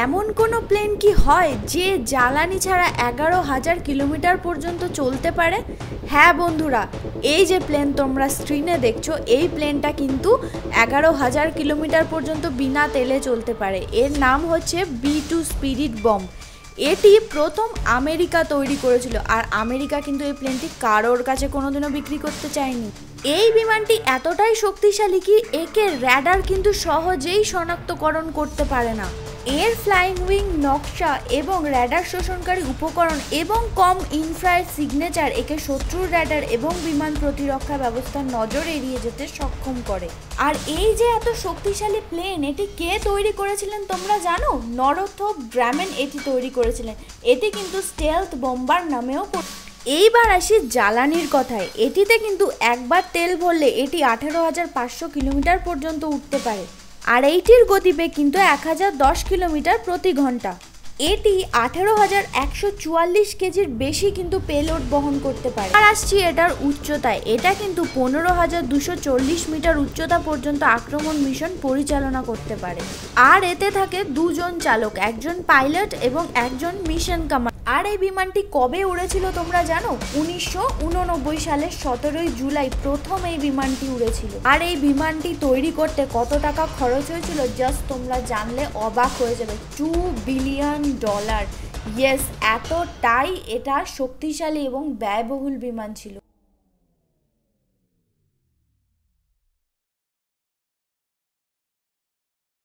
এমন কোনো প্লেন কি হয় যে জ্বালানি ছাড়া 11,000 কিলোমিটার পর্যন্ত চলতে পারে? হ্যাঁ বন্ধুরা, এই যে প্লেন তোমরা স্ক্রিনে দেখছো, এই প্লেনটা কিন্তু 11,000 কিলোমিটার পর্যন্ত বিনা তেলে চলতে পারে। এর নাম হচ্ছে B2 স্পিরিট বম্ব। এটি প্রথম আমেরিকা তৈরি করেছিল, আর আমেরিকা কিন্তু এই প্লেনটি কারোর কাছে কোনোদিনও বিক্রি করতে চায়নি। এই বিমানটি এতটাই শক্তিশালী কি একে র্যাডার কিন্তু সহজেই শনাক্তকরণ করতে পারে না। এর ফ্লাইং উইং নকশা এবং র্যাডার শোষণকারী উপকরণ এবং কম ইনফ্রারেড সিগনেচার একে শত্রুর র্যাডার এবং বিমান প্রতিরক্ষা ব্যবস্থার নজর এড়িয়ে যেতে সক্ষম করে। আর এই যে এত শক্তিশালী প্লেন, এটি কে তৈরি করেছিলেন তোমরা জানো? নরথ্রপ গ্রামেন এটি তৈরি করেছিলেন। এটি কিন্তু স্টেলথ বোম্বার নামেও। এইবার আসি জ্বালানির কথায়। এটিতে কিন্তু একবার তেল ভরলে এটি 18,500 কিলোমিটার পর্যন্ত উঠতে পারে, আর এইটির গতিবেগ কিন্তু 1010 কিলোমিটার প্রতি ঘন্টা। এটি 18,144 কেজির বেশি কিন্তু পেলোড বহন করতে পারে। আর আসছি এটার উচ্চতায়। এটা কিন্তু 15,240 মিটার উচ্চতা পর্যন্ত আক্রমণ মিশন পরিচালনা করতে পারে। আর এতে থাকে দুজন চালক, একজন পাইলট এবং একজন মিশন কমান্ডার। আর এই বিমানটি কবে উড়েছিল তোমরা জানো? 1989 সালের 17 জুলাই প্রথম এই বিমানটি উড়েছিল। আর এই বিমানটি তৈরি করতে কত টাকা খরচ হয়েছিল জাস্ট তোমরা জানলে অবাক হয়ে যাবে। $2 বিলিয়ন। ইয়েস, এতটাই এটা শক্তিশালী এবং ব্যয়বহুল বিমান ছিল।